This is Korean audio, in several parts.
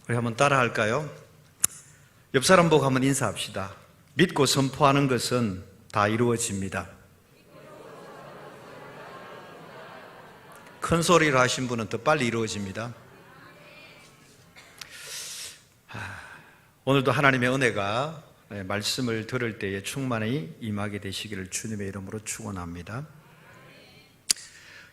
우리 한번 따라 할까요? 옆 사람 보고 한번 인사합시다. 믿고 선포하는 것은 다 이루어집니다. 큰 소리로 하신 분은 더 빨리 이루어집니다. 오늘도 하나님의 은혜가 말씀을 들을 때에 충만히 임하게 되시기를 주님의 이름으로 축원합니다.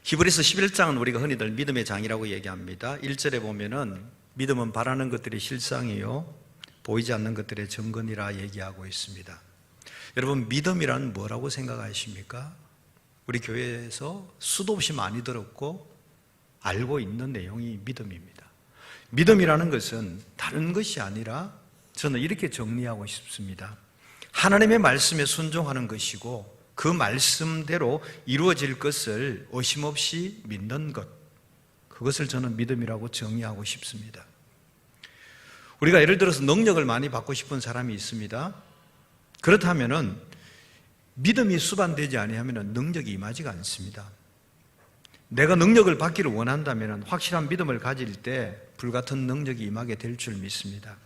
히브리서 11장은 우리가 흔히들 믿음의 장이라고 얘기합니다. 1절에 보면은 믿음은 바라는 것들이 실상이요 보이지 않는 것들의 증거니라 얘기하고 있습니다. 여러분, 믿음이란 뭐라고 생각하십니까? 우리 교회에서 수도 없이 많이 들었고 알고 있는 내용이 믿음입니다. 믿음이라는 것은 다른 것이 아니라 저는 이렇게 정리하고 싶습니다. 하나님의 말씀에 순종하는 것이고 그 말씀대로 이루어질 것을 의심없이 믿는 것, 그것을 저는 믿음이라고 정의하고 싶습니다. 우리가 예를 들어서 능력을 많이 받고 싶은 사람이 있습니다. 그렇다면은 믿음이 수반되지 아니하면 능력이 임하지가 않습니다. 내가 능력을 받기를 원한다면 확실한 믿음을 가질 때 불같은 능력이 임하게 될 줄 믿습니다.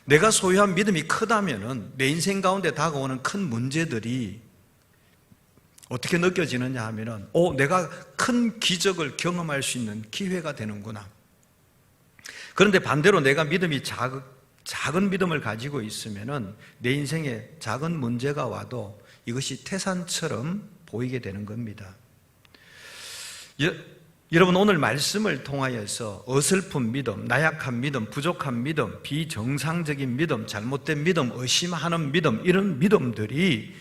내가 소유한 믿음이 크다면 내 인생 가운데 다가오는 큰 문제들이 어떻게 느껴지느냐 하면은 내가 큰 기적을 경험할 수 있는 기회가 되는구나. 그런데 반대로 내가 믿음이 작은 믿음을 가지고 있으면은 내 인생에 작은 문제가 와도 이것이 태산처럼 보이게 되는 겁니다. 여러분, 오늘 말씀을 통하여서 어설픈 믿음, 나약한 믿음, 부족한 믿음, 비정상적인 믿음, 잘못된 믿음, 의심하는 믿음, 이런 믿음들이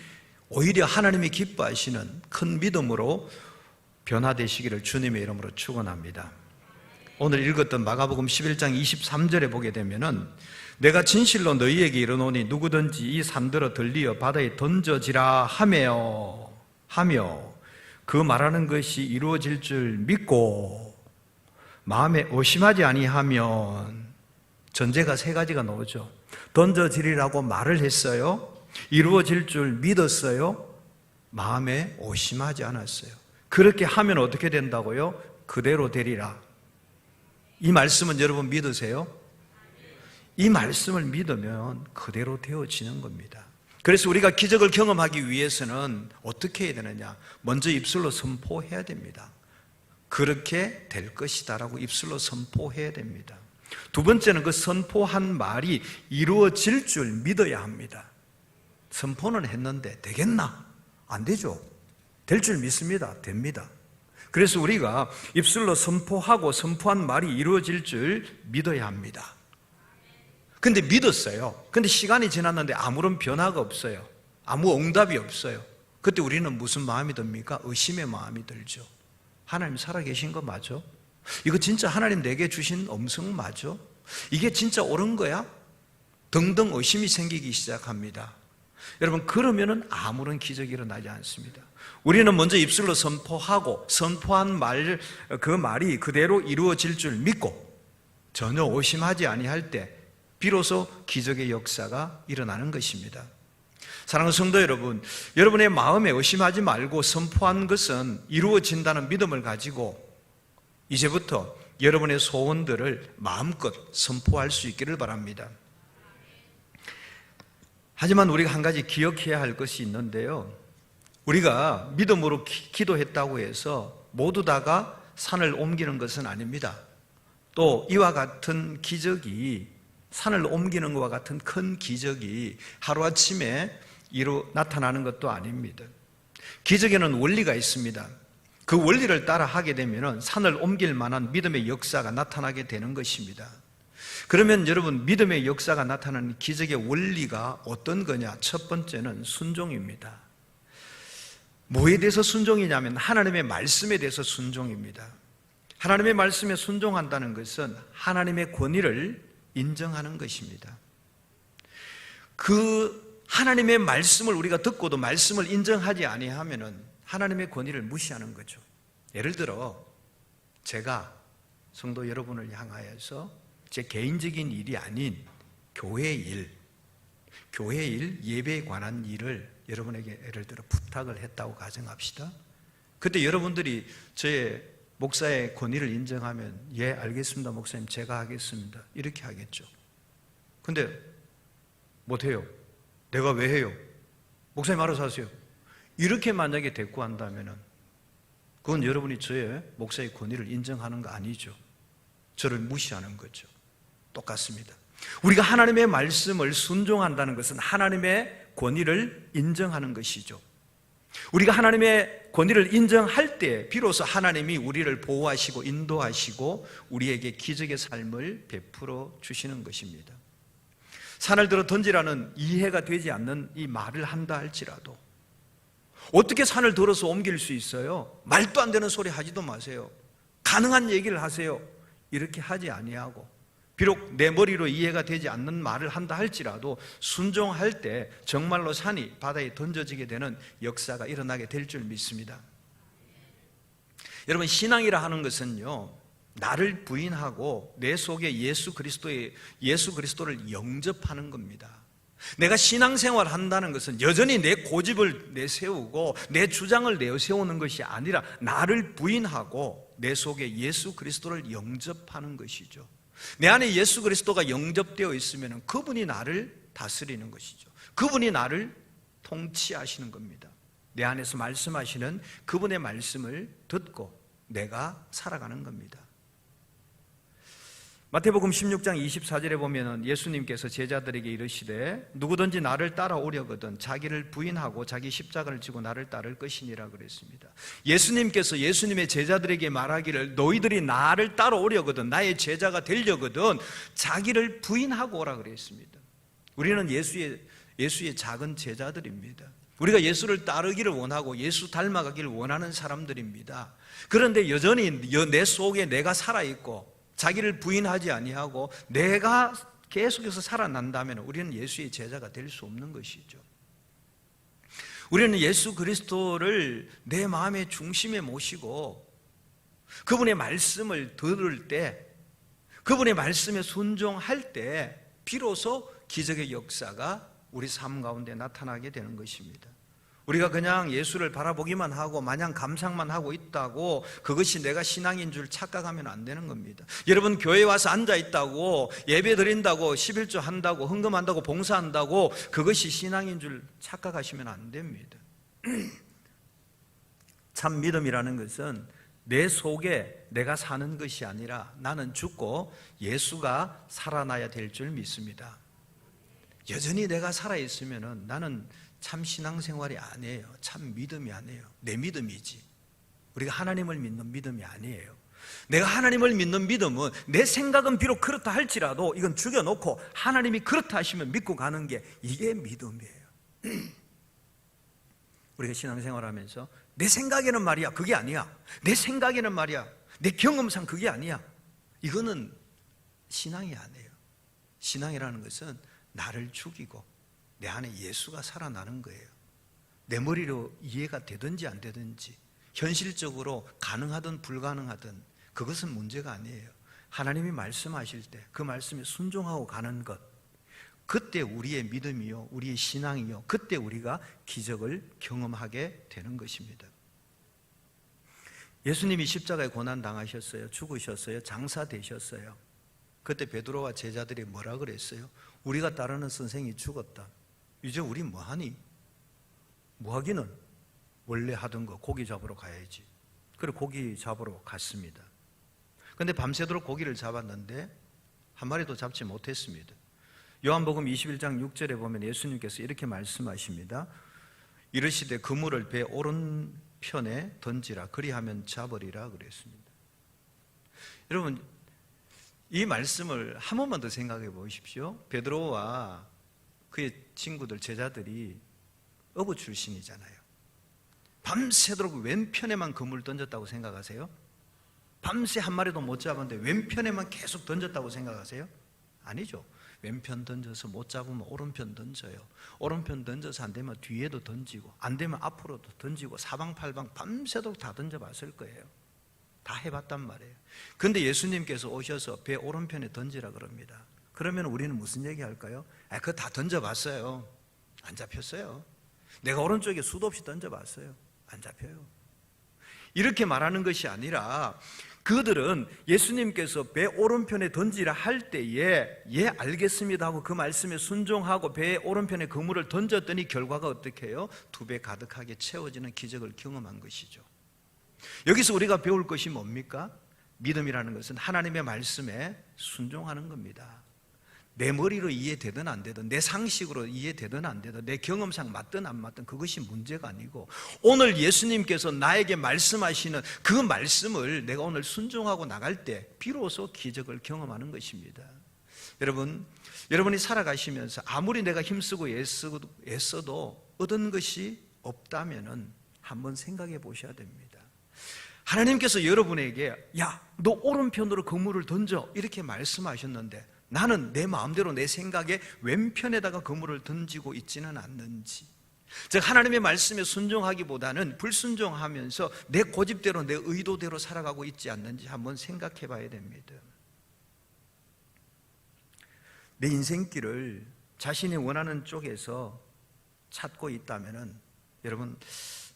오히려 하나님이 기뻐하시는 큰 믿음으로 변화되시기를 주님의 이름으로 축원합니다. 오늘 읽었던 마가복음 11장 23절에 보게 되면은 내가 진실로 너희에게 이르노니 누구든지 이 산들어 들리어 바다에 던져지라 하며 그 말하는 것이 이루어질 줄 믿고 마음에 의심하지 아니하면, 전제가 세 가지가 나오죠. 던져지리라고 말을 했어요. 이루어질 줄 믿었어요. 마음에 의심하지 않았어요. 그렇게 하면 어떻게 된다고요? 그대로 되리라. 이 말씀은 여러분 믿으세요? 이 말씀을 믿으면 그대로 되어지는 겁니다. 그래서 우리가 기적을 경험하기 위해서는 어떻게 해야 되느냐? 먼저 입술로 선포해야 됩니다. 그렇게 될 것이다 라고 입술로 선포해야 됩니다. 두 번째는 그 선포한 말이 이루어질 줄 믿어야 합니다. 선포는 했는데 되겠나? 안 되죠. 될 줄 믿습니다. 됩니다. 그래서 우리가 입술로 선포하고 선포한 말이 이루어질 줄 믿어야 합니다. 근데 믿었어요. 근데 시간이 지났는데 아무런 변화가 없어요. 아무 응답이 없어요. 그때 우리는 무슨 마음이 듭니까? 의심의 마음이 들죠. 하나님 살아계신 거 맞아? 이거 진짜 하나님 내게 주신 음성 맞아? 이게 진짜 옳은 거야? 등등 의심이 생기기 시작합니다. 여러분, 그러면은 아무런 기적이 일어나지 않습니다. 우리는 먼저 입술로 선포하고 선포한 그 말이 그대로 이루어질 줄 믿고 전혀 의심하지 아니할 때 비로소 기적의 역사가 일어나는 것입니다. 사랑하는 성도 여러분, 여러분의 마음에 의심하지 말고 선포한 것은 이루어진다는 믿음을 가지고 이제부터 여러분의 소원들을 마음껏 선포할 수 있기를 바랍니다. 하지만 우리가 한 가지 기억해야 할 것이 있는데요, 우리가 믿음으로 기도했다고 해서 모두 다가 산을 옮기는 것은 아닙니다. 또 이와 같은 기적이, 산을 옮기는 것과 같은 큰 기적이 하루아침에 나타나는 것도 아닙니다. 기적에는 원리가 있습니다. 그 원리를 따라 하게 되면 산을 옮길 만한 믿음의 역사가 나타나게 되는 것입니다. 그러면 여러분, 믿음의 역사가 나타나는 기적의 원리가 어떤 거냐? 첫 번째는 순종입니다. 뭐에 대해서 순종이냐면 하나님의 말씀에 대해서 순종입니다. 하나님의 말씀에 순종한다는 것은 하나님의 권위를 인정하는 것입니다. 그 하나님의 말씀을 우리가 듣고도 말씀을 인정하지 아니하면은 하나님의 권위를 무시하는 거죠. 예를 들어 제가 성도 여러분을 향하여서 제 개인적인 일이 아닌 교회 일, 예배에 관한 일을 여러분에게 예를 들어 부탁을 했다고 가정합시다. 그때 여러분들이 저의 목사의 권위를 인정하면 예, 알겠습니다. 목사님, 제가 하겠습니다. 이렇게 하겠죠. 근데 못해요. 내가 왜 해요? 목사님 알아서 하세요. 이렇게 만약에 대꾸한다면 그건 여러분이 저의 목사의 권위를 인정하는 거 아니죠. 저를 무시하는 거죠. 똑같습니다. 우리가 하나님의 말씀을 순종한다는 것은 하나님의 권위를 인정하는 것이죠. 우리가 하나님의 권위를 인정할 때 비로소 하나님이 우리를 보호하시고 인도하시고 우리에게 기적의 삶을 베풀어 주시는 것입니다. 산을 들어 던지라는 이해가 되지 않는 이 말을 한다 할지라도 어떻게 산을 들어서 옮길 수 있어요? 말도 안 되는 소리 하지도 마세요. 가능한 얘기를 하세요. 이렇게 하지 아니하고 비록 내 머리로 이해가 되지 않는 말을 한다 할지라도 순종할 때 정말로 산이 바다에 던져지게 되는 역사가 일어나게 될 줄 믿습니다. 여러분, 신앙이라 하는 것은요, 나를 부인하고 내 속에 예수 그리스도를 영접하는 겁니다. 내가 신앙생활 한다는 것은 여전히 내 고집을 내세우고 내 주장을 내세우는 것이 아니라 나를 부인하고 내 속에 예수 그리스도를 영접하는 것이죠. 내 안에 예수 그리스도가 영접되어 있으면 그분이 나를 다스리는 것이죠. 그분이 나를 통치하시는 겁니다. 내 안에서 말씀하시는 그분의 말씀을 듣고 내가 살아가는 겁니다. 마태복음 16장 24절에 보면 예수님께서 제자들에게 이르시되 누구든지 나를 따라오려거든 자기를 부인하고 자기 십자가를 지고 나를 따를 것이니라 그랬습니다. 예수님께서 예수님의 제자들에게 말하기를 너희들이 나를 따라오려거든, 나의 제자가 되려거든 자기를 부인하고 오라 그랬습니다. 우리는 예수의 작은 제자들입니다. 우리가 예수를 따르기를 원하고 예수 닮아가기를 원하는 사람들입니다. 그런데 여전히 내 속에 내가 살아있고 자기를 부인하지 아니하고 내가 계속해서 살아난다면 우리는 예수의 제자가 될 수 없는 것이죠. 우리는 예수 그리스도를 내 마음의 중심에 모시고 그분의 말씀을 들을 때, 그분의 말씀에 순종할 때 비로소 기적의 역사가 우리 삶 가운데 나타나게 되는 것입니다. 우리가 그냥 예수를 바라보기만 하고 마냥 감상만 하고 있다고 그것이 내가 신앙인 줄 착각하면 안 되는 겁니다. 여러분, 교회에 와서 앉아 있다고 예배 드린다고 11조 한다고 헌금한다고 봉사한다고 그것이 신앙인 줄 착각하시면 안 됩니다. 참 믿음이라는 것은 내 속에 내가 사는 것이 아니라 나는 죽고 예수가 살아나야 될 줄 믿습니다. 여전히 내가 살아있으면 나는 참 신앙생활이 아니에요. 참 믿음이 아니에요. 내 믿음이지. 우리가 하나님을 믿는 믿음이 아니에요. 내가 하나님을 믿는 믿음은 내 생각은 비록 그렇다 할지라도 이건 죽여놓고 하나님이 그렇다 하시면 믿고 가는 게 이게 믿음이에요. 우리가 신앙생활하면서 내 생각에는 말이야 그게 아니야, 내 생각에는 말이야 내 경험상 그게 아니야, 이거는 신앙이 아니에요. 신앙이라는 것은 나를 죽이고 내 안에 예수가 살아나는 거예요. 내 머리로 이해가 되든지 안 되든지 현실적으로 가능하든 불가능하든 그것은 문제가 아니에요. 하나님이 말씀하실 때 그 말씀에 순종하고 가는 것, 그때 우리의 믿음이요 우리의 신앙이요 그때 우리가 기적을 경험하게 되는 것입니다. 예수님이 십자가에 고난 당하셨어요. 죽으셨어요. 장사되셨어요. 그때 베드로와 제자들이 뭐라 그랬어요? 우리가 따르는 선생이 죽었다. 이제 우리 뭐하니? 뭐하기는 원래 하던 거 고기 잡으러 가야지. 그래 고기 잡으러 갔습니다. 그런데 밤새도록 고기를 잡았는데 한 마리도 잡지 못했습니다. 요한복음 21장 6절에 보면 예수님께서 이렇게 말씀하십니다. 이르시되 그물을 배 오른편에 던지라 그리하면 잡으리라 그랬습니다. 여러분, 이 말씀을 한 번만 더 생각해 보십시오. 베드로와 그의 친구들, 제자들이 어부 출신이잖아요. 밤새도록 왼편에만 그물을 던졌다고 생각하세요? 밤새 한 마리도 못 잡았는데 왼편에만 계속 던졌다고 생각하세요? 아니죠. 왼편 던져서 못 잡으면 오른편 던져요. 오른편 던져서 안 되면 뒤에도 던지고 안 되면 앞으로도 던지고 사방팔방 밤새도록 다 던져봤을 거예요. 다 해봤단 말이에요. 그런데 예수님께서 오셔서 배 오른편에 던지라 그럽니다. 그러면 우리는 무슨 얘기 할까요? 그거 다 던져봤어요. 안 잡혔어요. 내가 오른쪽에 수도 없이 던져봤어요. 안 잡혀요. 이렇게 말하는 것이 아니라 그들은 예수님께서 배 오른편에 던지라 할 때에 예 알겠습니다 하고 그 말씀에 순종하고 배 오른편에 그물을 던졌더니 결과가 어떻게 해요? 2배 가득하게 채워지는 기적을 경험한 것이죠. 여기서 우리가 배울 것이 뭡니까? 믿음이라는 것은 하나님의 말씀에 순종하는 겁니다. 내 머리로 이해되든 안 되든, 내 상식으로 이해되든 안 되든, 내 경험상 맞든 안 맞든 그것이 문제가 아니고, 오늘 예수님께서 나에게 말씀하시는 그 말씀을 내가 오늘 순종하고 나갈 때 비로소 기적을 경험하는 것입니다. 여러분이 살아가시면서 아무리 내가 힘쓰고 애써도 얻은 것이 없다면 한번 생각해 보셔야 됩니다. 하나님께서 여러분에게 야, 너 오른편으로 그물을 던져 이렇게 말씀하셨는데 나는 내 마음대로 내 생각에 왼편에다가 그물을 던지고 있지는 않는지, 즉 하나님의 말씀에 순종하기보다는 불순종하면서 내 고집대로 내 의도대로 살아가고 있지 않는지 한번 생각해 봐야 됩니다. 내 인생길을 자신이 원하는 쪽에서 찾고 있다면 여러분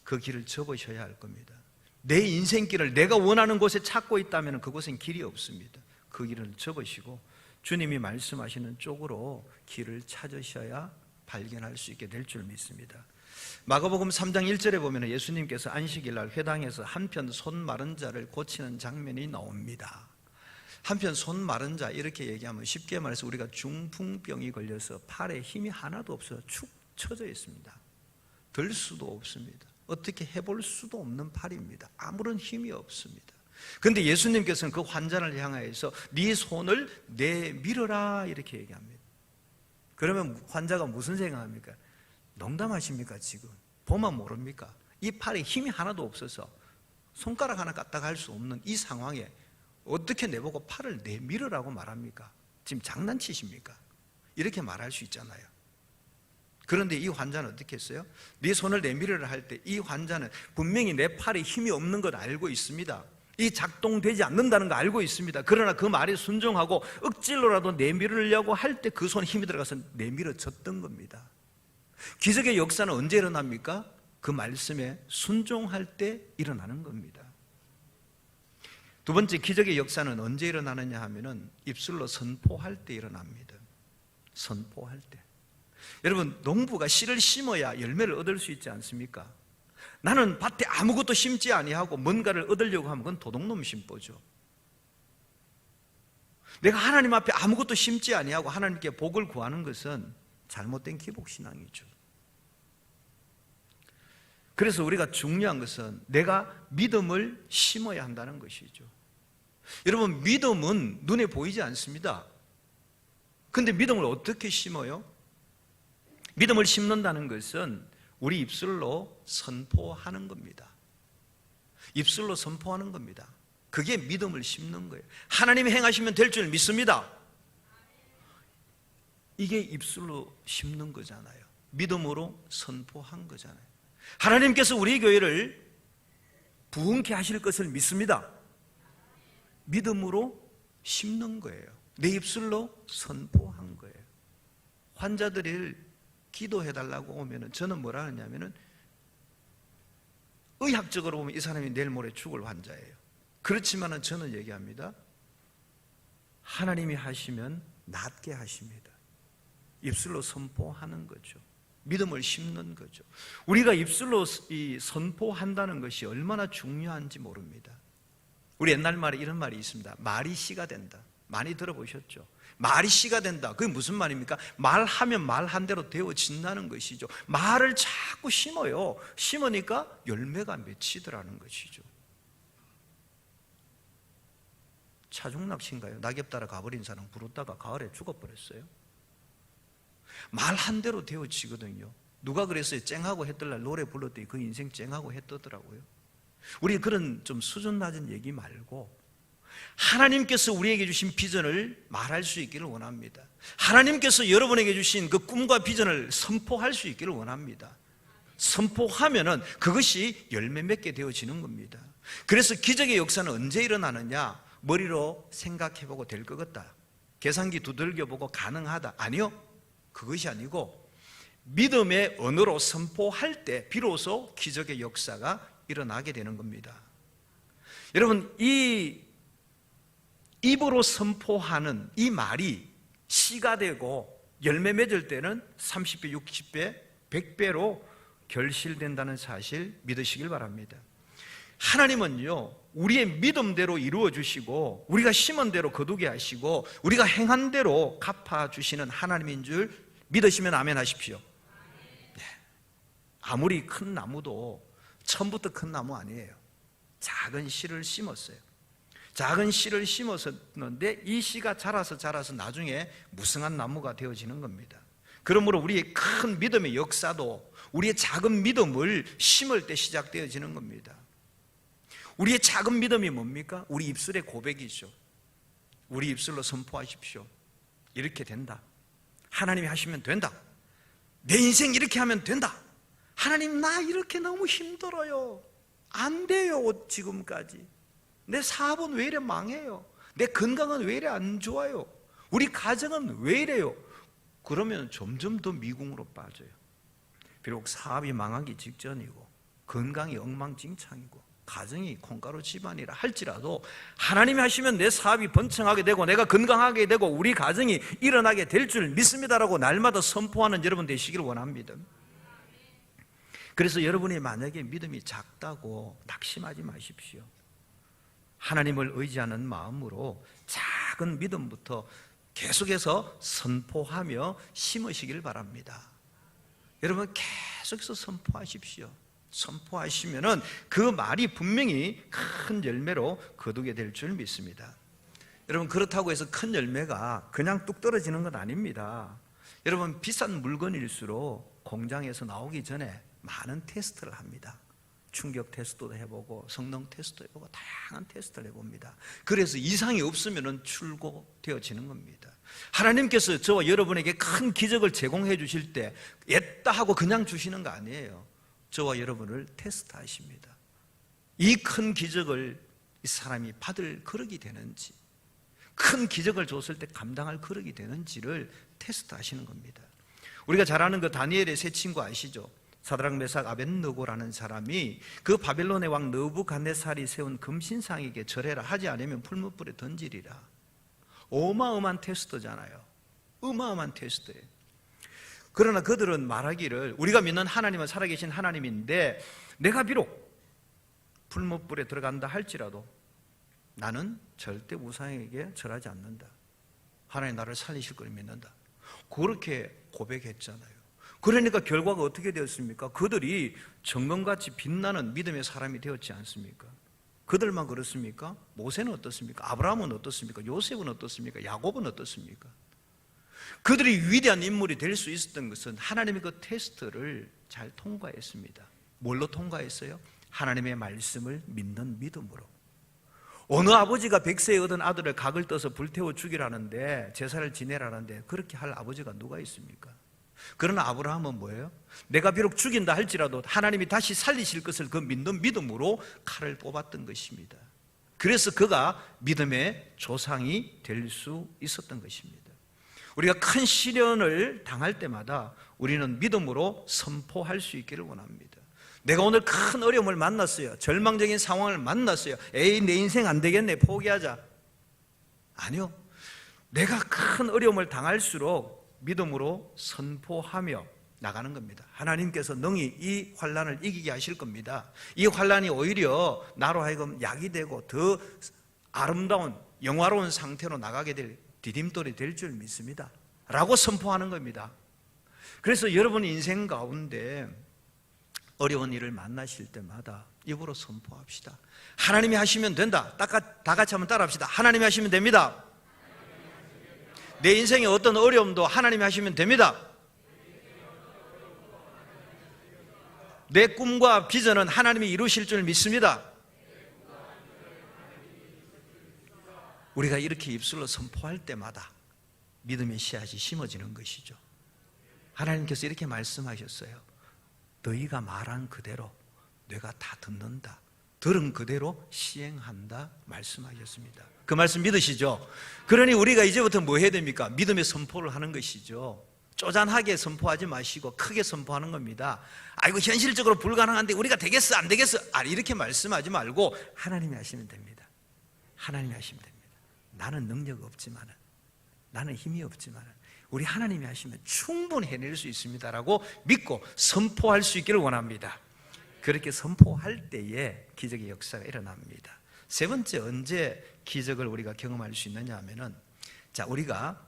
그 길을 접으셔야 할 겁니다. 내 인생길을 내가 원하는 곳에 찾고 있다면 그곳엔 길이 없습니다. 그 길을 접으시고 주님이 말씀하시는 쪽으로 길을 찾으셔야 발견할 수 있게 될 줄 믿습니다. 마가복음 3장 1절에 보면 예수님께서 안식일 날 회당에서 한편 손 마른 자를 고치는 장면이 나옵니다. 한편 손 마른 자 이렇게 얘기하면 쉽게 말해서 우리가 중풍병이 걸려서 팔에 힘이 하나도 없어서 축 처져 있습니다. 들 수도 없습니다. 어떻게 해볼 수도 없는 팔입니다. 아무런 힘이 없습니다. 그런데 예수님께서는 그 환자를 향하여서 네 손을 내밀어라 이렇게 얘기합니다. 그러면 환자가 무슨 생각합니까? 농담하십니까? 지금 보면 모릅니까? 이 팔에 힘이 하나도 없어서 손가락 하나 까딱 할 수 없는 이 상황에 어떻게 내보고 팔을 내밀으라고 말합니까? 지금 장난치십니까? 이렇게 말할 수 있잖아요. 그런데 이 환자는 어떻게 했어요? 네 손을 내밀으라 할 때 이 환자는 분명히 내 팔에 힘이 없는 걸 알고 있습니다. 이 작동되지 않는다는 거 알고 있습니다. 그러나 그 말에 순종하고 억지로라도 내밀으려고 할 때 그 손에 힘이 들어가서 내밀어졌던 겁니다. 기적의 역사는 언제 일어납니까? 그 말씀에 순종할 때 일어나는 겁니다. 두 번째 기적의 역사는 언제 일어나느냐 하면은 입술로 선포할 때 일어납니다. 선포할 때. 여러분, 농부가 씨를 심어야 열매를 얻을 수 있지 않습니까? 나는 밭에 아무것도 심지 아니하고 뭔가를 얻으려고 하면 그건 도둑놈 심보죠. 내가 하나님 앞에 아무것도 심지 아니하고 하나님께 복을 구하는 것은 잘못된 기복신앙이죠. 그래서 우리가 중요한 것은 내가 믿음을 심어야 한다는 것이죠. 여러분, 믿음은 눈에 보이지 않습니다. 근데 믿음을 어떻게 심어요? 믿음을 심는다는 것은 우리 입술로 선포하는 겁니다. 입술로 선포하는 겁니다. 그게 믿음을 심는 거예요. 하나님이 행하시면 될 줄 믿습니다. 이게 입술로 심는 거잖아요. 믿음으로 선포한 거잖아요. 하나님께서 우리 교회를 부흥케 하실 것을 믿습니다. 믿음으로 심는 거예요. 내 입술로 선포한 거예요. 환자들을 기도해달라고 오면은 저는 뭐라 하냐면은 의학적으로 보면 이 사람이 내일 모레 죽을 환자예요. 그렇지만은 저는 얘기합니다. 하나님이 하시면 낫게 하십니다. 입술로 선포하는 거죠. 믿음을 심는 거죠. 우리가 입술로 선포한다는 것이 얼마나 중요한지 모릅니다. 우리 옛날 말에 이런 말이 있습니다. 말이 씨가 된다. 많이 들어보셨죠? 말이 씨가 된다. 그게 무슨 말입니까? 말하면 말한 대로 되어진다는 것이죠. 말을 자꾸 심어요. 심으니까 열매가 맺히더라는 것이죠. 차중락신가요? 낙엽 따라 가버린 사람 부르다가 가을에 죽어버렸어요. 말한 대로 되어지거든요. 누가 그랬어요? 쨍하고 해 뜰 날 노래 불렀더니 그 인생 쨍하고 해 뜨더라고요. 우리 그런 좀 수준 낮은 얘기 말고 하나님께서 우리에게 주신 비전을 말할 수 있기를 원합니다. 하나님께서 여러분에게 주신 그 꿈과 비전을 선포할 수 있기를 원합니다. 선포하면은 그것이 열매 맺게 되어지는 겁니다. 그래서 기적의 역사는 언제 일어나느냐? 머리로 생각해보고 될 것 같다. 계산기 두들겨보고 가능하다. 아니요. 그것이 아니고 믿음의 언어로 선포할 때 비로소 기적의 역사가 일어나게 되는 겁니다. 여러분, 이 입으로 선포하는 이 말이 씨가 되고 열매 맺을 때는 30배, 60배, 100배로 결실된다는 사실 믿으시길 바랍니다. 하나님은요, 우리의 믿음대로 이루어 주시고 우리가 심은 대로 거두게 하시고 우리가 행한 대로 갚아주시는 하나님인 줄 믿으시면 아멘 하십시오. 네. 아무리 큰 나무도 처음부터 큰 나무 아니에요. 작은 씨를 심었어요. 작은 씨를 심었었는데 이 씨가 자라서 나중에 무성한 나무가 되어지는 겁니다. 그러므로 우리의 큰 믿음의 역사도 우리의 작은 믿음을 심을 때 시작되어지는 겁니다. 우리의 작은 믿음이 뭡니까? 우리 입술의 고백이죠. 우리 입술로 선포하십시오. 이렇게 된다. 하나님이 하시면 된다. 내 인생 이렇게 하면 된다. 하나님, 나 이렇게 너무 힘들어요. 안 돼요. 지금까지 내 사업은 왜 이래 망해요? 내 건강은 왜 이래 안 좋아요? 우리 가정은 왜 이래요? 그러면 점점 더 미궁으로 빠져요. 비록 사업이 망하기 직전이고 건강이 엉망진창이고 가정이 콩가루 집안이라 할지라도 하나님이 하시면 내 사업이 번창하게 되고 내가 건강하게 되고 우리 가정이 일어나게 될 줄 믿습니다라고 날마다 선포하는 여러분 되시기를 원합니다. 그래서 여러분이 만약에 믿음이 작다고 낙심하지 마십시오. 하나님을 의지하는 마음으로 작은 믿음부터 계속해서 선포하며 심으시길 바랍니다. 여러분, 계속해서 선포하십시오. 선포하시면은 그 말이 분명히 큰 열매로 거두게 될 줄 믿습니다. 여러분, 그렇다고 해서 큰 열매가 그냥 뚝 떨어지는 건 아닙니다. 여러분, 비싼 물건일수록 공장에서 나오기 전에 많은 테스트를 합니다. 충격 테스트도 해보고 성능 테스트도 해보고 다양한 테스트를 해봅니다. 그래서 이상이 없으면 출고되어지는 겁니다. 하나님께서 저와 여러분에게 큰 기적을 제공해 주실 때 했다 하고 그냥 주시는 거 아니에요. 저와 여러분을 테스트하십니다. 이 큰 기적을 이 사람이 받을 그릇이 되는지, 큰 기적을 줬을 때 감당할 그릇이 되는지를 테스트하시는 겁니다. 우리가 잘 아는 그 다니엘의 세 친구 아시죠? 사드락, 메삭, 아벳느고라는 사람이 그 바벨론의 왕 느부갓네살이 세운 금신상에게 절해라, 하지 않으면 풀무불에 던지리라. 어마어마한 테스트잖아요. 어마어마한 테스트예요. 그러나 그들은 말하기를, 우리가 믿는 하나님은 살아계신 하나님인데 내가 비록 풀무불에 들어간다 할지라도 나는 절대 우상에게 절하지 않는다. 하나님 나를 살리실 걸 믿는다. 그렇게 고백했잖아요. 그러니까 결과가 어떻게 되었습니까? 그들이 정금같이 빛나는 믿음의 사람이 되었지 않습니까? 그들만 그렇습니까? 모세는 어떻습니까? 아브라함은 어떻습니까? 요셉은 어떻습니까? 야곱은 어떻습니까? 그들이 위대한 인물이 될 수 있었던 것은 하나님의 그 테스트를 잘 통과했습니다. 뭘로 통과했어요? 하나님의 말씀을 믿는 믿음으로. 어느 아버지가 100세에 얻은 아들을 각을 떠서 불태워 죽이라는데, 제사를 지내라는데 그렇게 할 아버지가 누가 있습니까? 그러나 아브라함은 뭐예요? 내가 비록 죽인다 할지라도 하나님이 다시 살리실 것을 그 믿는 믿음으로 칼을 뽑았던 것입니다. 그래서 그가 믿음의 조상이 될 수 있었던 것입니다. 우리가 큰 시련을 당할 때마다 우리는 믿음으로 선포할 수 있기를 원합니다. 내가 오늘 큰 어려움을 만났어요. 절망적인 상황을 만났어요. 에이, 내 인생 안 되겠네, 포기하자. 아니요, 내가 큰 어려움을 당할수록 믿음으로 선포하며 나가는 겁니다. 하나님께서 능히 이 환난을 이기게 하실 겁니다. 이 환난이 오히려 나로 하여금 약이 되고 더 아름다운 영화로운 상태로 나가게 될 디딤돌이 될 줄 믿습니다 라고 선포하는 겁니다. 그래서 여러분 인생 가운데 어려운 일을 만나실 때마다 입으로 선포합시다. 하나님이 하시면 된다. 다 같이 한번 따라합시다. 하나님이 하시면 됩니다. 내 인생의 어떤 어려움도 하나님이 하시면 됩니다. 내 꿈과 비전은 하나님이 이루실 줄 믿습니다. 우리가 이렇게 입술로 선포할 때마다 믿음의 씨앗이 심어지는 것이죠. 하나님께서 이렇게 말씀하셨어요. 너희가 말한 그대로 내가 다 듣는다. 들은 그대로 시행한다 말씀하셨습니다. 그 말씀 믿으시죠? 그러니 우리가 이제부터 뭐 해야 됩니까? 믿음의 선포를 하는 것이죠. 쪼잔하게 선포하지 마시고 크게 선포하는 겁니다. 이거 현실적으로 불가능한데 우리가 되겠어 안 되겠어 이렇게 말씀하지 말고 하나님이 하시면 됩니다. 하나님이 하시면 됩니다. 나는 능력 없지만, 나는 힘이 없지만 우리 하나님이 하시면 충분히 해낼 수 있습니다라고 믿고 선포할 수 있기를 원합니다. 그렇게 선포할 때에 기적의 역사가 일어납니다. 세 번째, 언제 기적을 우리가 경험할 수 있느냐 하면은, 자, 우리가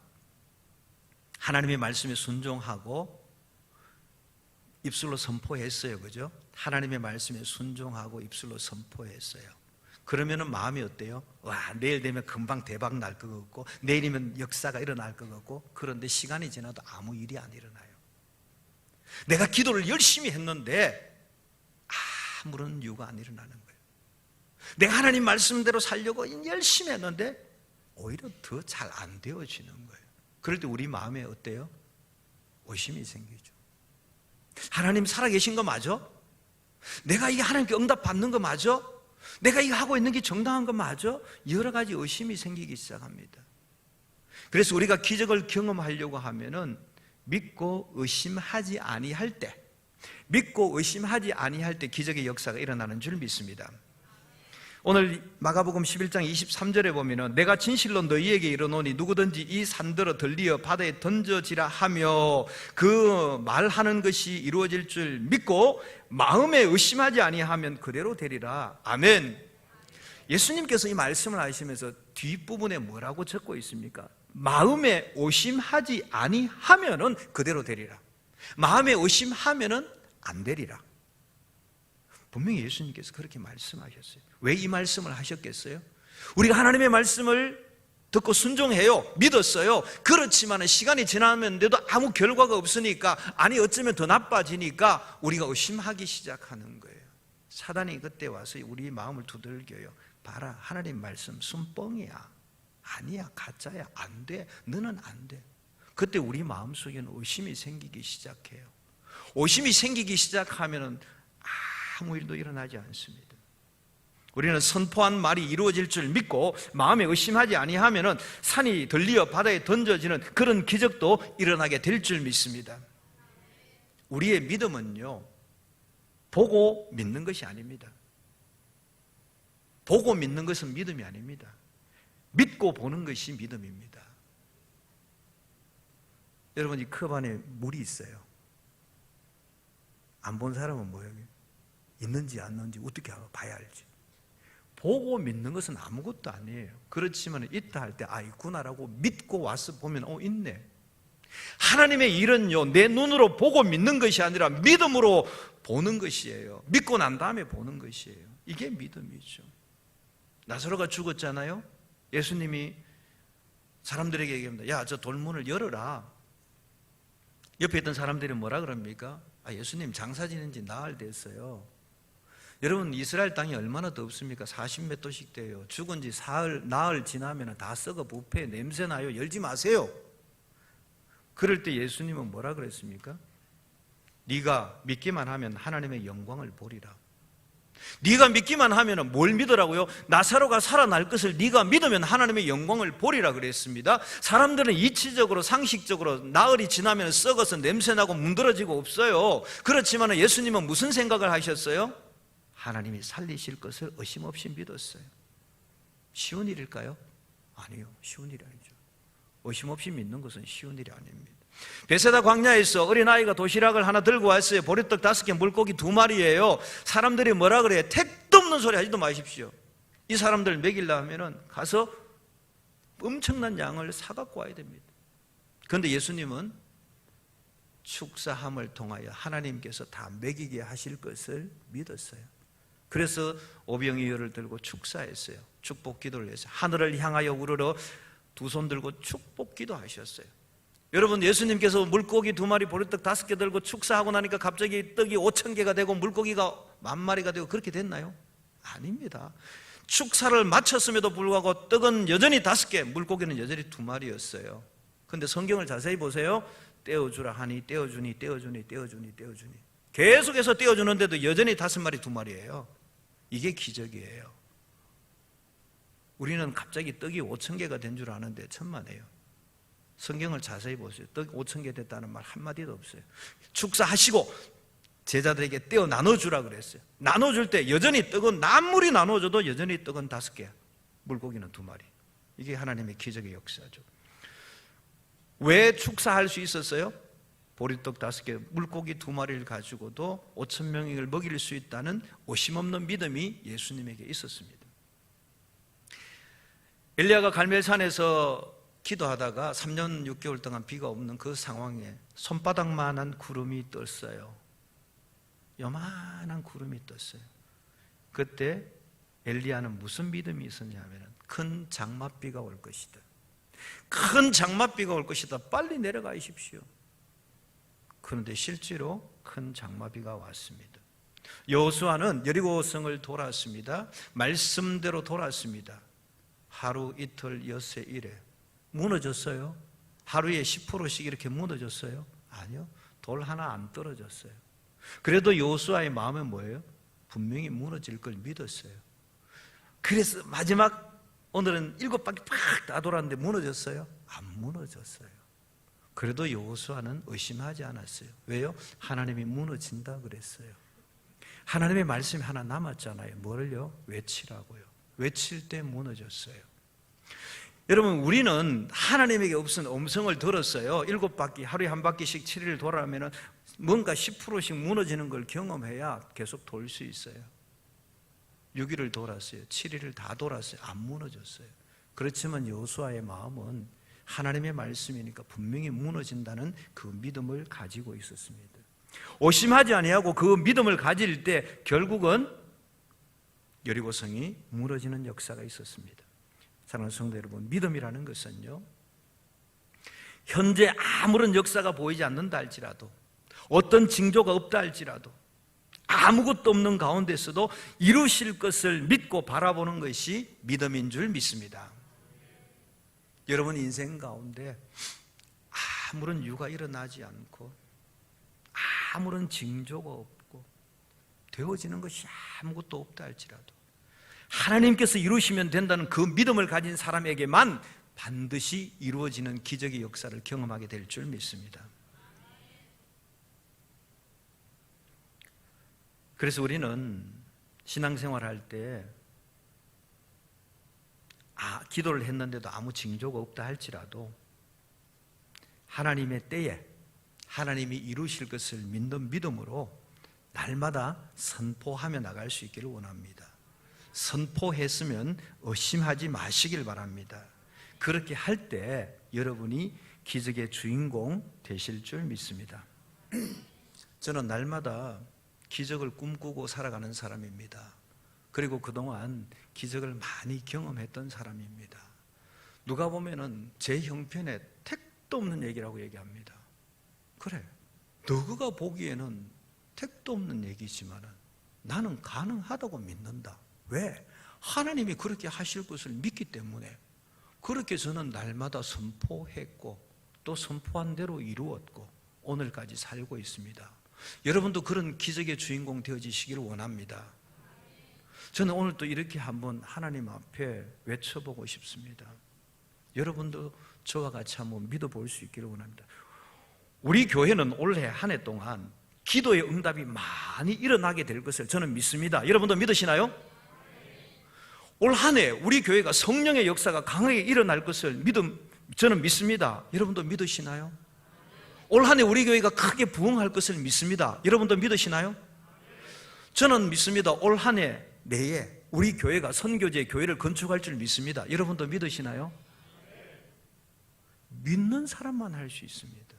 하나님의 말씀에 순종하고 입술로 선포했어요. 그죠? 하나님의 말씀에 순종하고 입술로 선포했어요. 그러면은 마음이 어때요? 와, 내일 되면 금방 대박 날 것 같고, 내일이면 역사가 일어날 것 같고, 그런데 시간이 지나도 아무 일이 안 일어나요. 내가 기도를 열심히 했는데 아무런 이유가 안 일어나는 거예요. 내가 하나님 말씀대로 살려고 열심히 했는데 오히려 더 잘 안 되어지는 거예요. 그럴 때 우리 마음에 어때요? 의심이 생기죠. 하나님 살아계신 거 맞아? 내가 이게 하나님께 응답 받는 거 맞아? 내가 이거 하고 있는 게 정당한 거 맞아? 여러 가지 의심이 생기기 시작합니다. 그래서 우리가 기적을 경험하려고 하면은 믿고 의심하지 아니할 때, 믿고 의심하지 아니할 때 기적의 역사가 일어나는 줄 믿습니다. 오늘 마가복음 11장 23절에 보면은 내가 진실로 너희에게 이르노니 누구든지 이 산더러 들리어 바다에 던져지라 하며 그 말하는 것이 이루어질 줄 믿고 마음에 의심하지 아니하면 그대로 되리라. 아멘. 예수님께서 이 말씀을 하시면서 뒷부분에 뭐라고 적고 있습니까? 마음에 의심하지 아니하면은 그대로 되리라. 마음에 의심하면은 안 되리라. 분명히 예수님께서 그렇게 말씀하셨어요. 왜 이 말씀을 하셨겠어요? 우리가 하나님의 말씀을 듣고 순종해요. 믿었어요. 그렇지만 시간이 지나면데도 아무 결과가 없으니까, 아니 어쩌면 더 나빠지니까 우리가 의심하기 시작하는 거예요. 사단이 그때 와서 우리 마음을 두들겨요. 봐라, 하나님 말씀 순뻥이야. 아니야, 가짜야. 안 돼. 너는 안 돼. 그때 우리 마음속에는 의심이 생기기 시작해요. 의심이 생기기 시작하면은 아무 일도 일어나지 않습니다. 우리는 선포한 말이 이루어질 줄 믿고 마음에 의심하지 아니하면은 산이 들리어 바다에 던져지는 그런 기적도 일어나게 될 줄 믿습니다. 우리의 믿음은요, 보고 믿는 것이 아닙니다. 보고 믿는 것은 믿음이 아닙니다. 믿고 보는 것이 믿음입니다. 여러분, 이 컵 안에 물이 있어요. 안 본 사람은 뭐예요? 있는지 안 있는지 어떻게 봐야 알지. 보고 믿는 것은 아무것도 아니에요. 그렇지만 있다 할 때 있구나라고 믿고 와서 보면 있네. 하나님의 일은요, 내 눈으로 보고 믿는 것이 아니라 믿음으로 보는 것이에요. 믿고 난 다음에 보는 것이에요. 이게 믿음이죠. 나사로가 죽었잖아요. 예수님이 사람들에게 얘기합니다. 야, 저 돌문을 열어라. 옆에 있던 사람들이 뭐라 그럽니까? 예수님 장사 지는 지 나흘 됐어요. 여러분, 이스라엘 땅이 얼마나 덥습니까? 40몇 도씩 돼요. 죽은 지 나흘 지나면 다 썩어 부패 냄새 나요. 열지 마세요. 그럴 때 예수님은 뭐라 그랬습니까? 네가 믿기만 하면 하나님의 영광을 보리라. 네가 믿기만 하면 뭘 믿으라고요? 나사로가 살아날 것을 네가 믿으면 하나님의 영광을 보리라 그랬습니다. 사람들은 이치적으로 상식적으로 나흘이 지나면 썩어서 냄새나고 문드러지고 없어요. 그렇지만 예수님은 무슨 생각을 하셨어요? 하나님이 살리실 것을 의심 없이 믿었어요. 쉬운 일일까요? 아니요, 쉬운 일이 아니죠. 의심 없이 믿는 것은 쉬운 일이 아닙니다. 베세다 광야에서 어린아이가 도시락을 하나 들고 왔어요. 보리떡 5개, 물고기 2마리예요. 사람들이 뭐라 그래요? 택도 없는 소리 하지도 마십시오. 이 사람들 먹이려 하면은 가서 엄청난 양을 사갖고 와야 됩니다. 그런데 예수님은 축사함을 통하여 하나님께서 다 먹이게 하실 것을 믿었어요. 그래서 오병이어를 들고 축사했어요. 축복 기도를 했어요. 하늘을 향하여 우러러 두 손 들고 축복 기도하셨어요. 여러분, 예수님께서 물고기 2마리, 보리떡 5개 들고 축사하고 나니까 갑자기 떡이 5,000개가 되고 물고기가 10,000마리가 되고 그렇게 됐나요? 아닙니다. 축사를 마쳤음에도 불구하고 떡은 여전히 5개, 물고기는 여전히 2마리였어요. 그런데 성경을 자세히 보세요. 떼어주라 하니 떼어주니 계속해서 떼어주는데도 여전히 5마리, 2마리예요. 이게 기적이에요. 우리는 갑자기 떡이 5,000개가 된 줄 아는데 천만에요. 성경을 자세히 보세요. 떡 5,000개 됐다는 말 한마디도 없어요. 축사하시고 제자들에게 떼어 나눠주라 그랬어요. 나눠줄 때 여전히 떡은 만물이 나눠줘도 여전히 떡은 5개, 물고기는 2마리. 이게 하나님의 기적의 역사죠. 왜 축사할 수 있었어요? 보리떡 5개, 물고기 2마리를 가지고도 5,000명을 먹일 수 있다는 오심없는 믿음이 예수님에게 있었습니다. 엘리야가 갈멜산에서 기도하다가 3년 6개월 동안 비가 없는 그 상황에 손바닥만한 구름이 떴어요. 요만한 구름이 떴어요. 그때 엘리야는 무슨 믿음이 있었냐면 큰 장맛비가 올 것이다. 큰 장맛비가 올 것이다. 빨리 내려가십시오. 그런데 실제로 큰 장마비가 왔습니다. 여호수아는 여리고성을 돌았습니다. 말씀대로 돌았습니다. 하루 이틀 엿새 일에 무너졌어요? 하루에 10%씩 이렇게 무너졌어요? 아니요. 돌 하나 안 떨어졌어요. 그래도 여호수아의 마음은 뭐예요? 분명히 무너질 걸 믿었어요. 그래서 마지막 오늘은 7바퀴 팍 다 돌았는데 무너졌어요? 안 무너졌어요. 그래도 여호수아는 의심하지 않았어요. 왜요? 하나님이 무너진다 그랬어요. 하나님의 말씀이 하나 남았잖아요. 뭐를요? 외치라고요. 외칠 때 무너졌어요. 여러분, 우리는 하나님에게 없은 음성을 들었어요. 7바퀴, 하루에 1바퀴씩 7일을 돌아가면 뭔가 10%씩 무너지는 걸 경험해야 계속 돌 수 있어요. 6일을 돌았어요. 7일을 다 돌았어요. 안 무너졌어요. 그렇지만 여호수아의 마음은 하나님의 말씀이니까 분명히 무너진다는 그 믿음을 가지고 있었습니다. 오심하지 아니하고 그 믿음을 가질 때 결국은 여리고성이 무너지는 역사가 있었습니다. 사랑하는 성도 여러분, 믿음이라는 것은요, 현재 아무런 역사가 보이지 않는다 할지라도, 어떤 징조가 없다 할지라도, 아무것도 없는 가운데서도 이루실 것을 믿고 바라보는 것이 믿음인 줄 믿습니다. 여러분 인생 가운데 아무런 이유가 일어나지 않고 아무런 징조가 없고 되어지는 것이 아무것도 없다 할지라도 하나님께서 이루시면 된다는 그 믿음을 가진 사람에게만 반드시 이루어지는 기적의 역사를 경험하게 될 줄 믿습니다. 그래서 우리는 신앙생활할 때 기도를 했는데도 아무 징조가 없다 할지라도 하나님의 때에 하나님이 이루실 것을 믿는 믿음으로 날마다 선포하며 나갈 수 있기를 원합니다. 선포했으면 의심하지 마시길 바랍니다. 그렇게 할 때 여러분이 기적의 주인공 되실 줄 믿습니다. 저는 날마다 기적을 꿈꾸고 살아가는 사람입니다. 그리고 그동안 기적을 많이 경험했던 사람입니다. 누가 보면은 제 형편에 택도 없는 얘기라고 얘기합니다. 그래, 너가 보기에는 택도 없는 얘기지만 나는 가능하다고 믿는다. 왜? 하나님이 그렇게 하실 것을 믿기 때문에. 그렇게 저는 날마다 선포했고 또 선포한 대로 이루었고 오늘까지 살고 있습니다. 여러분도 그런 기적의 주인공 되어지시기를 원합니다. 저는 오늘 또 이렇게 한번 하나님 앞에 외쳐보고 싶습니다. 여러분도 저와 같이 한번 믿어볼 수 있기를 원합니다. 우리 교회는 올해 한 해 동안 기도의 응답이 많이 일어나게 될 것을 저는 믿습니다. 여러분도 믿으시나요? 올 한 해 우리 교회가 성령의 역사가 강하게 일어날 것을 저는 믿습니다. 여러분도 믿으시나요? 올 한 해 우리 교회가 크게 부흥할 것을 믿습니다. 여러분도 믿으시나요? 저는 믿습니다. 올 한 해 내에 우리 교회가 선교지의 교회를 건축할 줄 믿습니다. 여러분도 믿으시나요? 믿는 사람만 할 수 있습니다.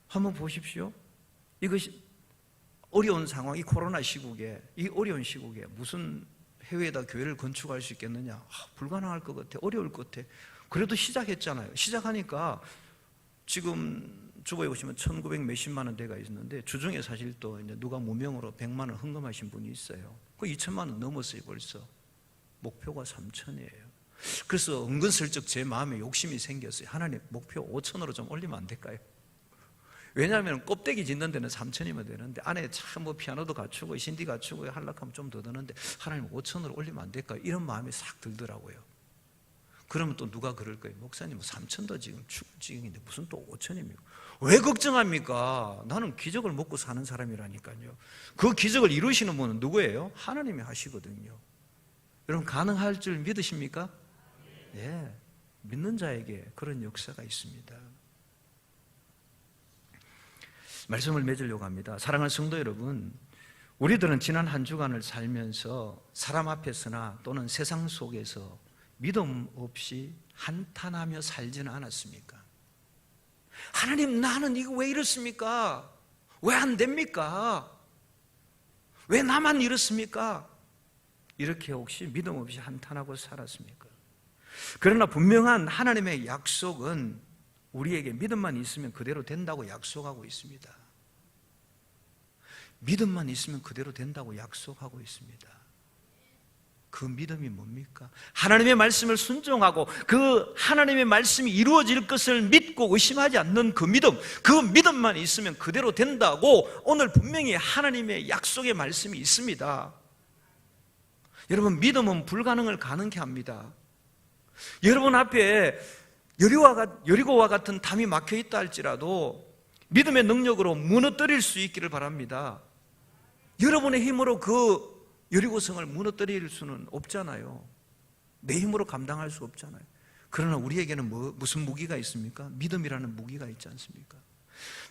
한번 보십시오. 이것이 어려운 상황, 이 코로나 시국에, 이 어려운 시국에 무슨 해외에다 교회를 건축할 수 있겠느냐? 불가능할 것 같아. 어려울 것 같아. 그래도 시작했잖아요. 시작하니까 지금 주보에 보시면 1900 몇십만 원대가 있는데 주중에 사실 또 이제 누가 무명으로 100만 원 헌금하신 분이 있어요. 그 2천만 원 넘었어요 벌써. 목표가 3천이에요. 그래서 은근슬쩍 제 마음에 욕심이 생겼어요. 하나님 목표 5천으로 좀 올리면 안 될까요? 왜냐하면 껍데기 짓는 데는 3천이면 되는데 안에 참 뭐 피아노도 갖추고 신디 갖추고 하려고 하면 좀 더 드는데 하나님 5천으로 올리면 안 될까요? 이런 마음이 싹 들더라고요. 그러면 또 누가 그럴 거예요? 목사님 3천도 지금 죽을 지경인데 무슨 또 5천입니까? 왜 걱정합니까? 나는 기적을 먹고 사는 사람이라니까요. 그 기적을 이루시는 분은 누구예요? 하나님이 하시거든요. 여러분 가능할 줄 믿으십니까? 예, 믿는 자에게 그런 역사가 있습니다. 말씀을 맺으려고 합니다. 사랑하는 성도 여러분, 우리들은 지난 한 주간을 살면서 사람 앞에서나 또는 세상 속에서 믿음 없이 한탄하며 살지는 않았습니까? 하나님, 나는 이거 왜 이렇습니까? 왜 안 됩니까? 왜 나만 이렇습니까? 이렇게 혹시 믿음 없이 한탄하고 살았습니까? 그러나 분명한 하나님의 약속은 우리에게 믿음만 있으면 그대로 된다고 약속하고 있습니다. 믿음만 있으면 그대로 된다고 약속하고 있습니다. 그 믿음이 뭡니까? 하나님의 말씀을 순종하고 그 하나님의 말씀이 이루어질 것을 믿고 의심하지 않는 그 믿음만 있으면 그대로 된다고 오늘 분명히 하나님의 약속의 말씀이 있습니다. 여러분, 믿음은 불가능을 가능케 합니다. 여러분 앞에 여리고와 같은 담이 막혀 있다 할지라도 믿음의 능력으로 무너뜨릴 수 있기를 바랍니다. 여러분의 힘으로 그 여리고성을 무너뜨릴 수는 없잖아요. 내 힘으로 감당할 수 없잖아요. 그러나 우리에게는 무슨 무기가 있습니까? 믿음이라는 무기가 있지 않습니까?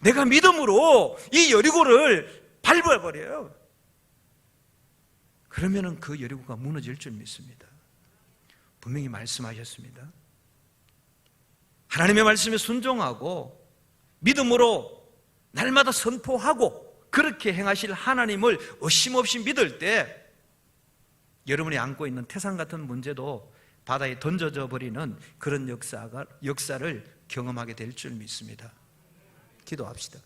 내가 믿음으로 이 여리고를 밟아버려요. 그러면은 그 여리고가 무너질 줄 믿습니다. 분명히 말씀하셨습니다. 하나님의 말씀에 순종하고 믿음으로 날마다 선포하고 그렇게 행하실 하나님을 의심 없이 믿을 때 여러분이 안고 있는 태산 같은 문제도 바다에 던져져 버리는 그런 역사를 경험하게 될 줄 믿습니다. 기도합시다.